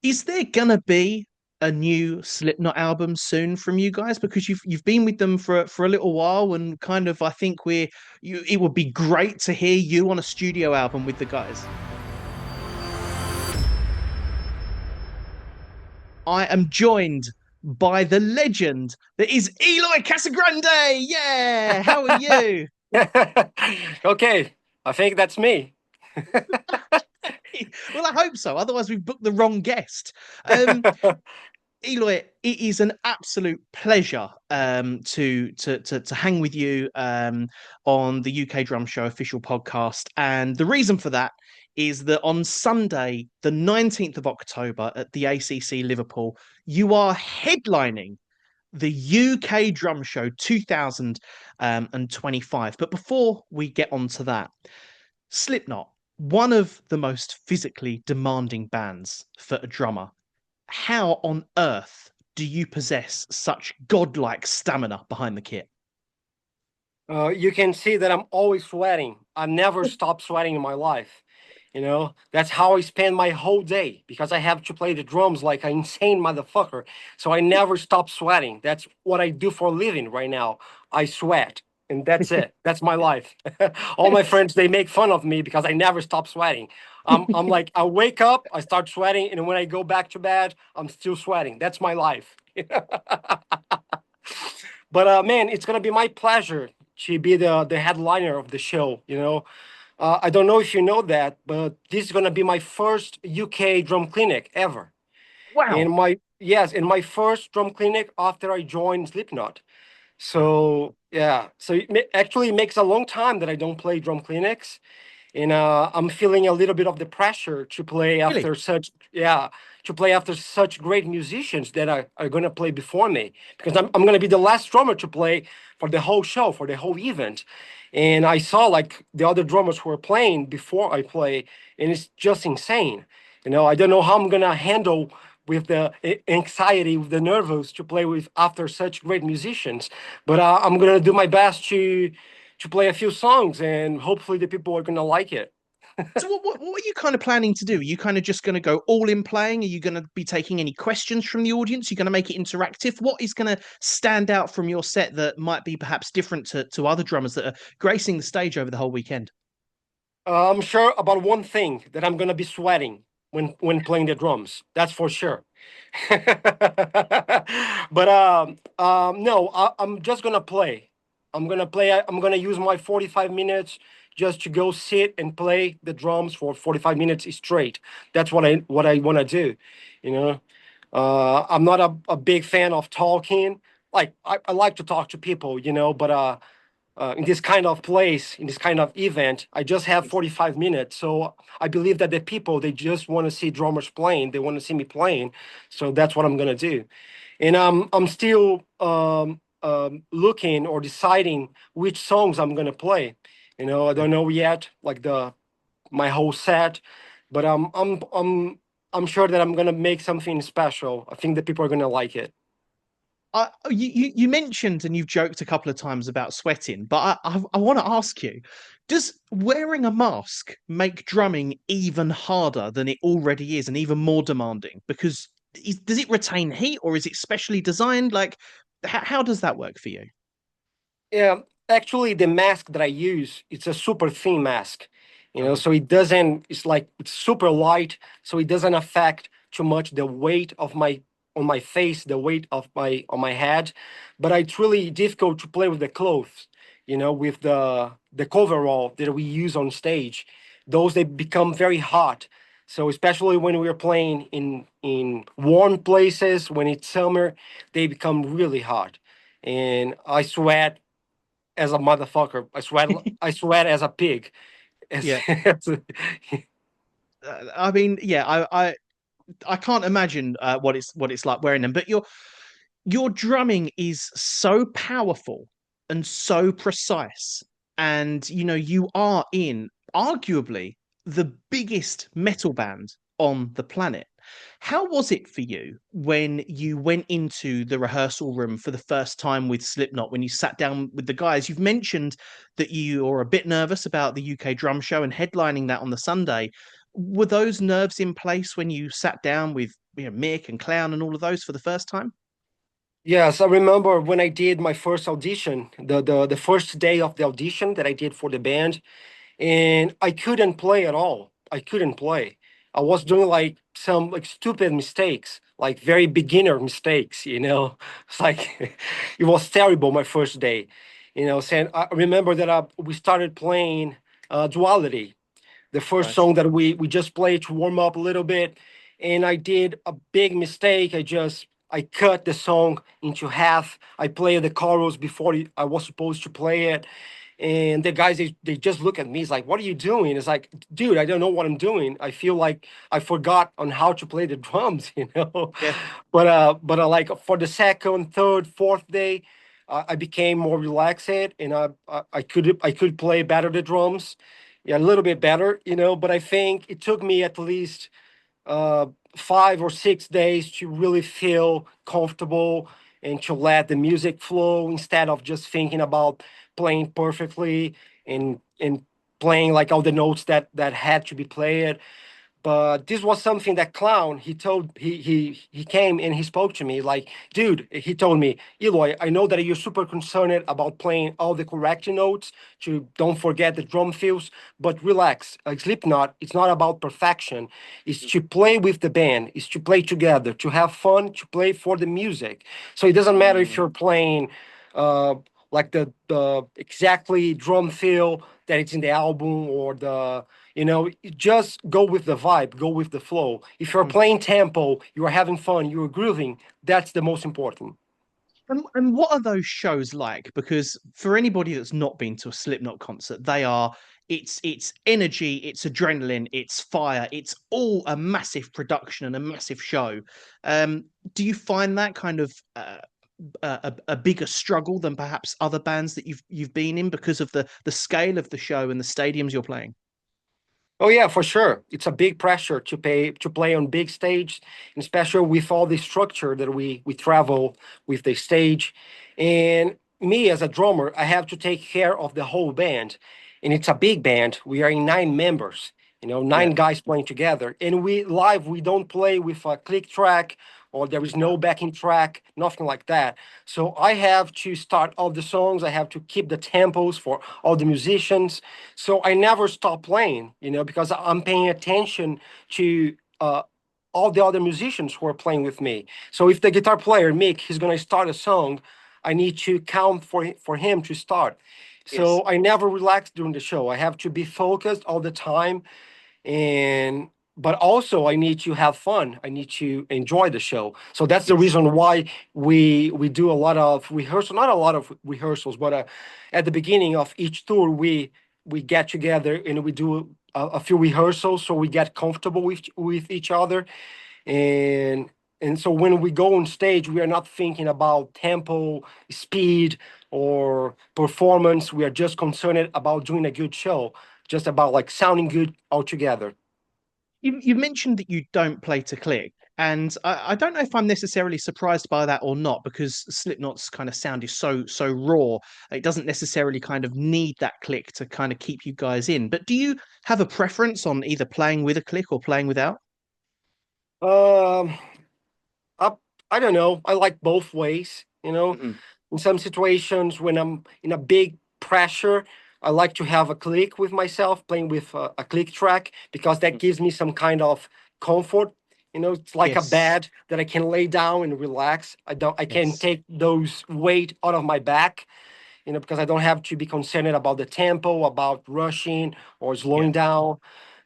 Is there gonna be a new Slipknot album soon from you guys? Because you've been with them for a little while, and kind of I think it would be great to hear you on a studio album with the guys. I am joined by the legend that is Eloy Casagrande. Yeah, how are you? Okay, I think that's me. Well, I hope so. Otherwise, we've booked the wrong guest. Eloy, it is an absolute pleasure to hang with you on the UK Drum Show official podcast. And the reason for that is that on Sunday, the 19th of October at the ACC Liverpool, you are headlining the UK Drum Show 2025. But before we get on to that, Slipknot, one of the most physically demanding bands for a drummer. How on earth do you possess such godlike stamina behind the kit? You can see that I'm always sweating. I never stop sweating in my life. That's how I spend my whole day because I have to play the drums like an insane motherfucker. So I never stop sweating. That's what I do for a living right now. I sweat, and that's it. That's my life. All my friends, they make fun of me because I never stop sweating. I'm like, I wake up, I start sweating, and when I go back to bed, I'm still sweating. That's my life. But man, it's gonna be my pleasure to be the headliner of the show. I don't know if you know that, but this is gonna be my first UK drum clinic ever. Wow. In my first drum clinic after I joined Slipknot. So yeah, so actually it makes a long time that I don't play drum clinics, and I'm feeling a little bit of the pressure to play Really? after such great musicians that are gonna play before me because I'm gonna be the last drummer to play for the whole show, for the whole event. And I saw like the other drummers who were playing before I play, and it's just insane. I don't know how I'm gonna handle with the anxiety, with the nervous to play with after such great musicians. But I'm gonna do my best to play a few songs, and hopefully the people are gonna like it. So what are you kind of planning to do? Are you kind of just going to go all in playing? Are you going to be taking any questions from the audience? Are you going to make it interactive? What is going to stand out from your set that might be perhaps different to other drummers that are gracing the stage over the whole weekend? I'm sure about one thing that I'm gonna be sweating when playing the drums. That's for sure. But no, I'm just gonna play. I'm gonna play. I'm gonna use my 45 minutes just to go sit and play the drums for 45 minutes straight. That's what I want to do. You know, I'm not a big fan of talking. Like I like to talk to people, but in this kind of place, in this kind of event, I just have 45 minutes. So I believe that the people, they just want to see drummers playing. They want to see me playing. So that's what I'm going to do. And I'm still looking or deciding which songs I'm going to play. I don't know yet, like my whole set, but I'm sure that I'm going to make something special. I think that people are going to like it. You mentioned and you've joked a couple of times about sweating, but I want to ask you, does wearing a mask make drumming even harder than it already is and even more demanding? Because does it retain heat or is it specially designed? Like, how does that work for you? Yeah, actually, the mask that I use, it's a super thin mask, Okay. so it's super light, so it doesn't affect too much the weight of my on my face, the weight of my on my head. But it's really difficult to play with the clothes, with the coverall that we use on stage. Those they become very hot. So especially when we're playing in warm places, when it's summer, they become really hot and I sweat as a motherfucker. I sweat as a pig. Yeah. As I mean, yeah, I can't imagine what it's like wearing them, but your drumming is so powerful and so precise. And, you are in arguably the biggest metal band on the planet. How was it for you when you went into the rehearsal room for the first time with Slipknot, when you sat down with the guys? You've mentioned that you are a bit nervous about the UK drum show and headlining that on the Sunday. Were those nerves in place when you sat down with Mick and Clown and all of those for the first time? Yes, I remember when I did my first audition, the first day of the audition that I did for the band, and I couldn't play at all. I couldn't play. I was doing like some like stupid mistakes, like very beginner mistakes, you know. It's like it was terrible my first day, you know. Saying I remember that we started playing Duality, the first Right. song that we just played to warm up a little bit, and I did a big mistake. I cut the song into half. I played the chorus before I was supposed to play it, and the guys they just look at me. It's like, what are you doing? It's like, dude, I don't know what I'm doing. I feel like I forgot on how to play the drums, you know. Yeah. But like for the second, third, fourth day, I became more relaxed, and I could play better the drums, yeah, a little bit better, you know. But I think it took me at least uh, 5 or 6 days to really feel comfortable and to let the music flow instead of just thinking about playing perfectly and playing like all the notes that had to be played. But this was something that Clown he came and he spoke to me like, dude, he told me, Eloy, I know that you're super concerned about playing all the correct notes to don't forget the drum fills, but relax. Like Slipknot, it's not about perfection. It's to play with the band, it's to play together, to have fun, to play for the music. So it doesn't matter if Mm. you're playing uh like the exactly drum fill that it's in the album, or the, you know, just go with the vibe, go with the flow. If you're Mhm. playing tempo, you are having fun, you're grooving, that's the most important. And what are those shows like? Because for anybody that's not been to a Slipknot concert, they are it's energy, it's adrenaline, it's fire, it's all a massive production and a massive show. Do you find that kind of a bigger struggle than perhaps other bands that you've been in because of the scale of the show and the stadiums you're playing? Oh yeah, for sure. It's a big pressure to play on big stage, and especially with all the structure that we travel with the stage. And me as a drummer, I have to take care of the whole band. And it's a big band. We are in 9 members, you know, Yeah. 9 guys playing together. And we don't play with a click track, or there is no backing track, nothing like that. So I have to start all the songs. I have to keep the tempos for all the musicians. So I never stop playing, you know, because I'm paying attention to all the other musicians who are playing with me. So if the guitar player Mick is going to start a song, I need to count for him to start. Yes. So I never relax during the show. I have to be focused all the time, and but also I need to have fun. I need to enjoy the show. So that's the Yes. reason why we do a lot of rehearsal, not a lot of rehearsals, but at the beginning of each tour we get together and we do a few rehearsals so we get comfortable with each other, and so when we go on stage we are not thinking about tempo, speed, or performance. We are just concerned about doing a good show, just about like sounding good altogether. You mentioned that you don't play to click, and I don't know if I'm necessarily surprised by that or not, because Slipknot's kind of sound is so raw. It doesn't necessarily kind of need that click to kind of keep you guys in. But do you have a preference on either playing with a click or playing without? um I, I don't know, I like both ways, you know. Hmm. In some situations when I'm in a big pressure, I like to have a click with myself, playing with a click track, because that gives me some kind of comfort. You know, it's like a Yes. bed that I can lay down and relax. I can Yes. take those weight out of my back, you know, because I don't have to be concerned about the tempo, about rushing or Yeah. slowing down.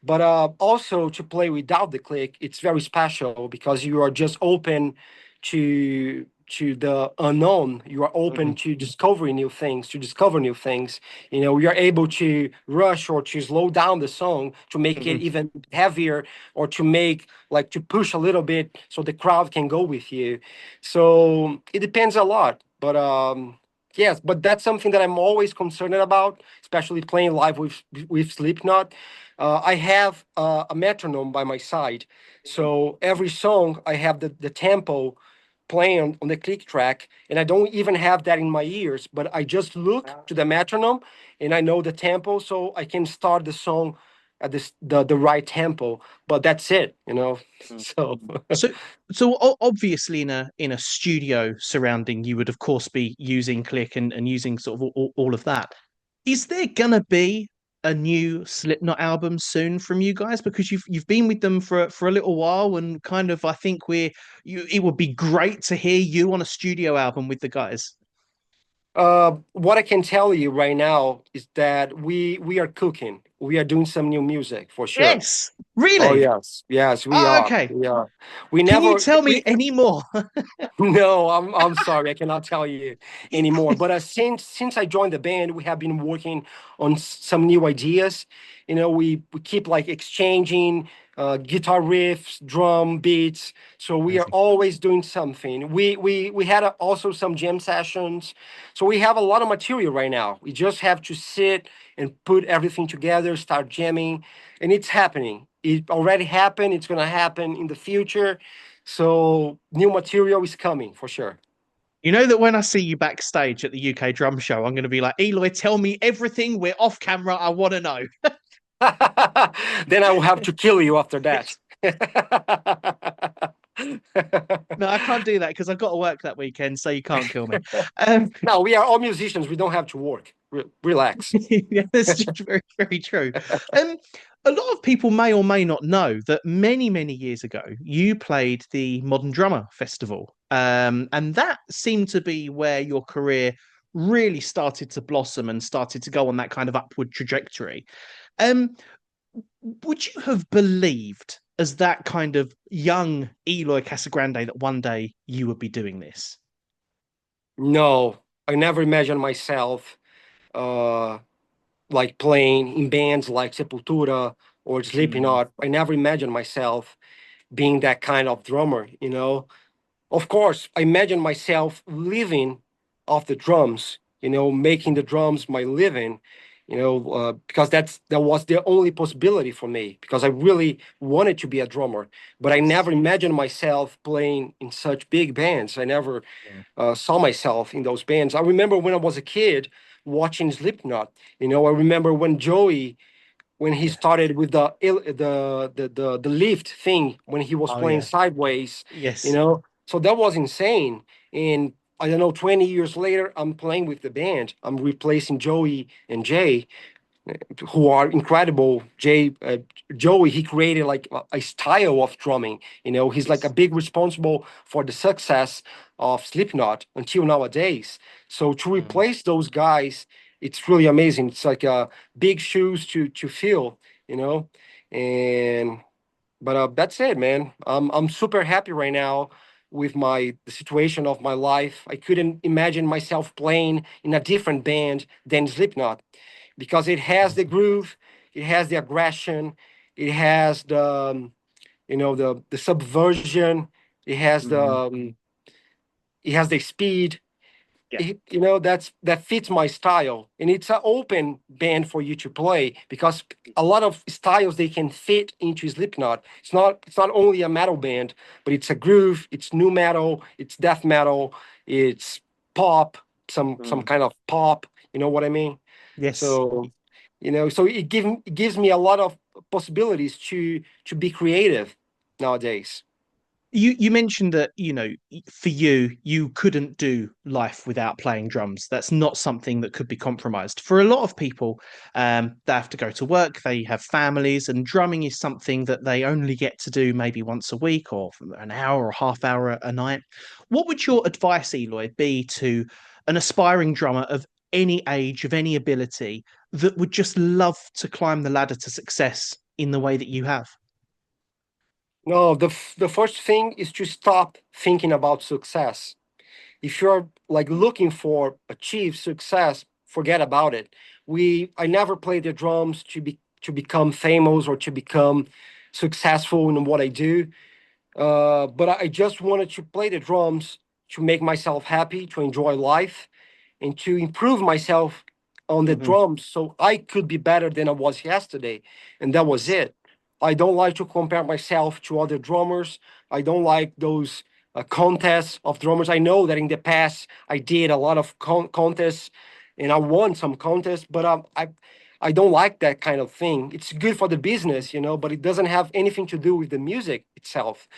But also to play without the click, it's very special because you are just open to the unknown. You are Hmm. open to discovering new things, to discover new things. You know, you are able to rush or to slow down the song to make it Hmm. even heavier, or to make like to push a little bit so the crowd can go with you. So it depends a lot. But yes, but that's something that I'm always concerned about, especially playing live with Slipknot. I have a metronome by my side, so every song I have the tempo playing on the click track, and I don't even have that in my ears, but I just look to the metronome and I know the tempo, so I can start the song at the right tempo, but that's it, you know. So So, obviously in a studio surrounding, you would of course be using click and using sort of all of that. Is there gonna be a new Slipknot album soon from you guys? Because you've been with them for a little while, and kind of I think it would be great to hear you on a studio album with the guys. what I can tell you right now is that we are cooking. We are doing some new music for sure. Yes, Oh really. yes, yes, we Oh, are. okay. We are. We Can you never tell me we any more? No, I'm sorry, I cannot tell you anymore. But since I joined the band, we have been working on some new ideas. You know, we keep like exchanging guitar riffs, drum beats. So we are Amazing. always doing something. We had also some jam sessions. So we have a lot of material right now. We just have to sit and put everything together, start jamming, and it's happening. It already happened. It's gonna happen in the future. So new material is coming for sure. You know that when I see you backstage at the UK drum show, I'm going to be like, Eloy, tell me everything. We're off camera. I want to know. Then I will have to kill you after that. No, I can't do that because I've got to work that weekend, so you can't kill me. Um, Now we are all musicians. We don't have to work. Relax. yeah, that's just very, very true. Um, a lot of people may or may not know that many, many years ago, you played the Modern Drummer Festival. And that seemed to be where your career really started to blossom and started to go on that kind of upward trajectory. Um, would you have believed as that kind of young Eloy Casagrande that one day you would be doing this? No, I never imagined myself uh, like playing in bands like Sepultura or Mm, Slipknot. I never imagined myself being that kind of drummer, you know. Of course, I imagine myself living off the drums, you know, making the drums my living, you know, because that was the only possibility for me because I really wanted to be a drummer, but I yes. never imagined myself playing in such big bands. I never Yeah. saw myself in those bands. I remember when I was a kid watching Slipknot. You know, I remember when Joey when he Yeah. started with the lift thing when he was Oh playing yeah. sideways, you Yes. know. So that was insane. And I don't know, 20 years later, I'm playing with the band. I'm replacing Joey and Jay, who are incredible. Joey, he created like a style of drumming. You know, he's like a Yes. big responsible for the success of Slipknot until nowadays. So to Mm. replace those guys, it's really amazing. It's like big shoes to fill, you know. And but that's it, man. I'm super happy right now with the situation of my life. I couldn't imagine myself playing in a different band than Slipknot because it has the groove, it has the aggression, it has the you know the subversion, it has Mhm. it has the speed. Yeah. You know that fits my style, and it's an open band for you to play because a lot of styles they can fit into Slipknot. It's not only a metal band, but it's a groove, it's new metal, it's death metal, it's pop, some Mm. kind of pop, you know what I mean? Yes. So, you know, so it gives me a lot of possibilities to be creative nowadays. You mentioned that, for you, you couldn't do life without playing drums. That's not something that could be compromised. For a lot of people, they have to go to work, they have families, and drumming is something that they only get to do maybe once a week or an hour or half hour a night. What would your advice, Eloy, be to an aspiring drummer of any age, of any ability, that would just love to climb the ladder to success in the way that you have? No, the first thing is to stop thinking about success. If you're like looking for achieve success, forget about it. I never played the drums to become famous or to become successful in what I do. But I just wanted to play the drums to make myself happy, to enjoy life, and to improve myself on the Mhm. drums so I could be better than I was yesterday. And that was Yes. it. I don't like to compare myself to other drummers. I don't like those contests of drummers. I know that in the past I did a lot of contests and I won some contests, but I don't like that kind of thing. It's good for the business, but it doesn't have anything to do with the music itself.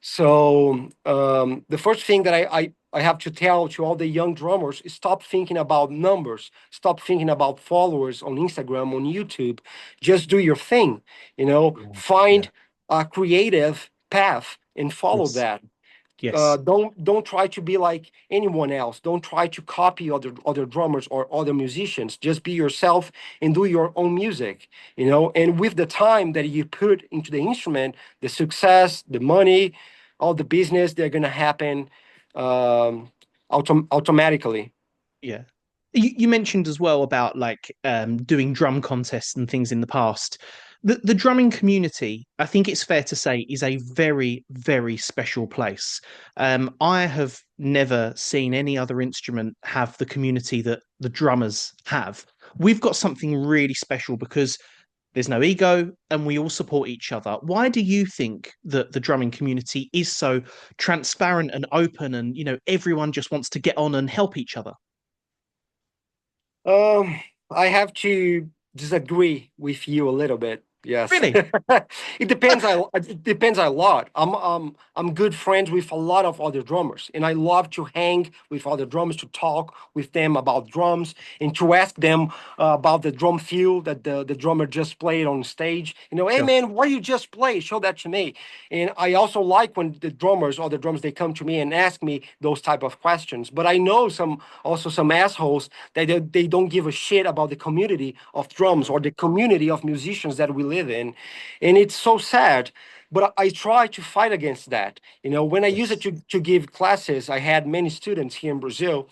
So the first thing that I have to tell to all the young drummers is stop thinking about numbers, stop thinking about followers on Instagram, on YouTube. Just do your thing, Yeah. Yeah. find a creative path and follow Yes. that. Yes. Don't try to be like anyone else. Don't try to copy other drummers or other musicians. Just be yourself and do your own music. And with the time that you put into the instrument, the success, the money, all the business, they're gonna happen automatically. Yeah. You mentioned as well about like doing drum contests and things in the past. The drumming community, I think it's fair to say, is a very, very special place. I have never seen any other instrument have the community that the drummers have. We've got something really special because there's no ego and we all support each other. Why do you think that the drumming community is so transparent and open and, everyone just wants to get on and help each other? Um, I have to disagree with you a little bit. Yes, Really? it depends. It depends a lot. I'm good friends with a lot of other drummers, and I love to hang with other drummers to talk with them about drums and to ask them about the drum feel that the drummer just played on stage. Hey Sure. man, what you just played? Show that to me. And I also like when the drummers, other drummers, they come to me and ask me those type of questions. But I know some assholes that they don't give a shit about the community of drums or the community of musicians that we live in. And it's so sad. But I try to fight against that. When I use it Yes. to give classes, I had many students here in Brazil,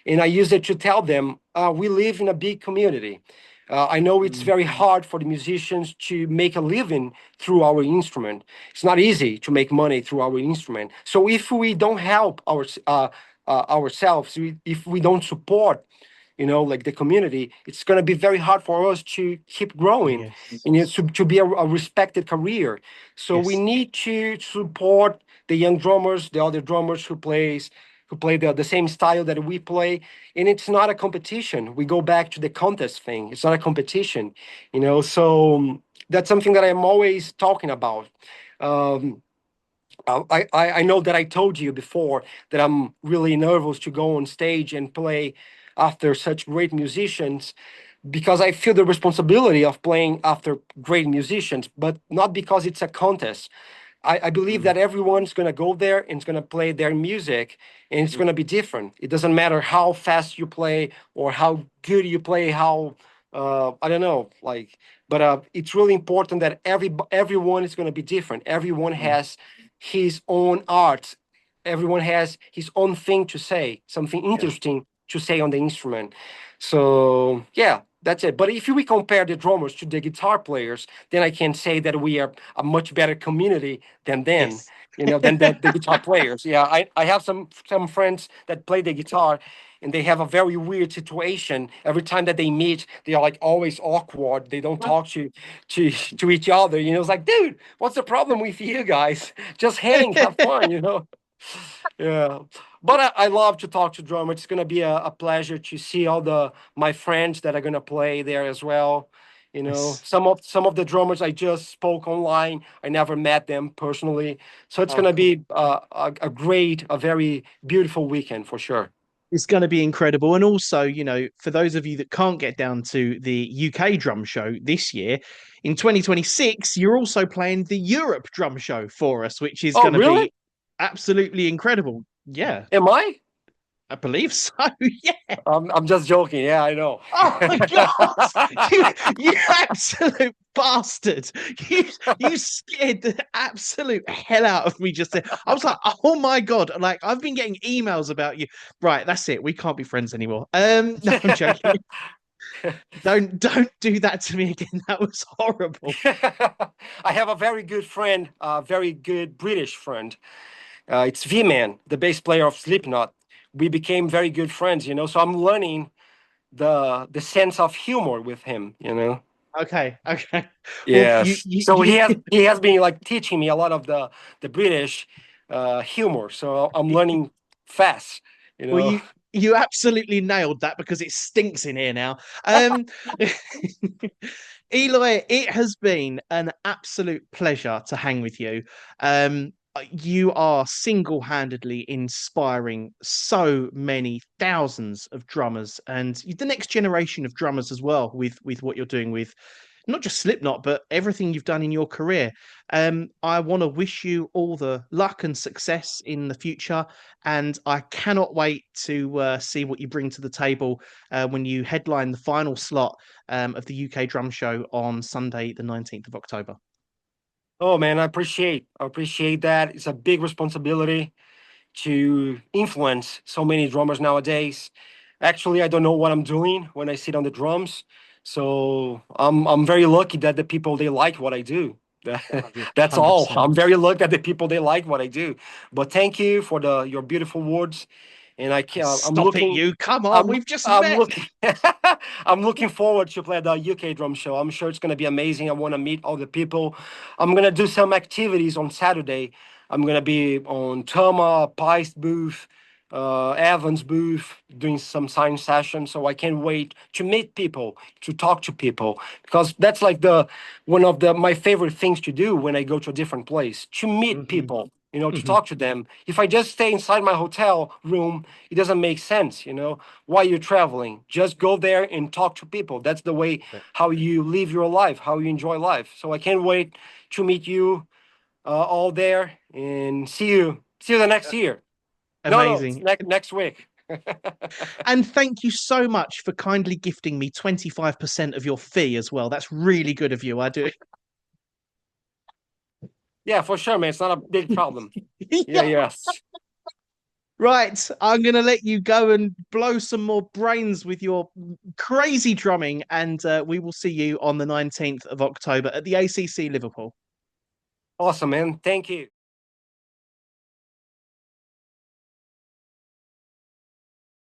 and I use it to tell them we live in a big community. I know it's Mm. very hard for the musicians to make a living through our instrument. It's not easy to make money through our instrument. So if we don't help ourselves, if we don't support like the community, it's going to be very hard for us to keep growing Yes. and to be a respected career. So we Yes. need to support the young drummers, the other drummers who play the same style that we play. And it's not a competition. We go back to the contest thing. It's not a competition, so that's something that I'm always talking about. um, I know that I told you before that I'm really nervous to go on stage and play after such great musicians because I feel the responsibility of playing after great musicians, but not because it's a contest. I believe Mm. that everyone's going to go there and it's going to play their music and it's going to be different. It doesn't matter how fast you play or how good you play, how, I don't know, like, but it's really important that everyone is going to be different. Everyone Mm. has his own art. Everyone has his own thing to say, something Yeah. interesting to say on the instrument. So, yeah, that's it. But if we compare the drummers to the guitar players, then I can say that we are a much better community than then, Yes. than the guitar players. Yeah, I have some friends that play the guitar, and they have a very weird situation. Every time that they meet, they are like always awkward. They don't talk to each other. It's like, dude, what's the problem with you guys? Just hang, have fun. Yeah, but I love to talk to drummer. It's gonna be a pleasure to see all my friends that are gonna play there as well. Yes. Some of the drummers I just spoke online. I never met them personally, so it's Oh, gonna cool. be a very beautiful weekend for sure. It's going to be incredible. And also, for those of you that can't get down to the UK drum show this year, in 2026, you're also playing the Europe drum show for us, which is Oh, going to really? be absolutely incredible. Yeah, Am I? I believe so. Yeah. I'm just joking. Yeah, I know. Oh my God, you absolute bastard! You scared the absolute hell out of me just there. I was like, oh my God! Like I've been getting emails about you. Right, that's it. We can't be friends anymore. No, I'm joking. Don't do that to me again. That was horrible. I have a very good friend, a very good British friend. It's V-Man, the bass player of Slipknot. We became very good friends. So I'm learning the sense of humor with him. Okay, okay. Well, Yes. So he has been like teaching me a lot of the British humor. So I'm learning fast. You well, know. You absolutely nailed that because it stinks in here now. Um, Eloy, it has been an absolute pleasure to hang with you. You are single-handedly inspiring so many thousands of drummers and the next generation of drummers as well with what you're doing with not just Slipknot, but everything you've done in your career. I want to wish you all the luck and success in the future, and I cannot wait to see what you bring to the table when you headline the final slot of the UK Drum Show on Sunday, the 19th of October. Oh man, I appreciate that. It's a big responsibility to influence so many drummers nowadays. Actually, I don't know what I'm doing when I sit on the drums. So I'm very lucky that the people they like what I do. Oh, yeah, That's all. 100%. I'm very lucky that the people they like what I do. But thank you for the your beautiful words. And I'm Stop it, looking you. Come on, I'm we've just I'm met. looking I'm looking forward to play the UK drum show. I'm sure it's gonna be amazing. I want to meet all the people. I'm gonna do some activities on Saturday. I'm gonna be on Toma, Pi's booth, Evan's booth, doing some sign sessions. So I can't wait to meet people, to talk to people, because that's like the one of the my favorite things to do when I go to a different place, to meet Hmm. people. You know, to Hmm. talk to them. If I just stay inside my hotel room, it doesn't make sense. You know, why you're traveling? Just go there and talk to people. That's the way how you live your life, how you enjoy life. So I can't wait to meet you all there and see you the next year. No, it's Amazing. next week. And thank you so much for kindly gifting me 25% of your fee as well. That's really good of you. I do. Yeah, for sure, man. It's not a big problem. Yeah, Yeah. yes. Right. I'm going to let you go and blow some more brains with your crazy drumming. And we will see you on the 19th of October at the ACC Liverpool. Awesome, man. Thank you.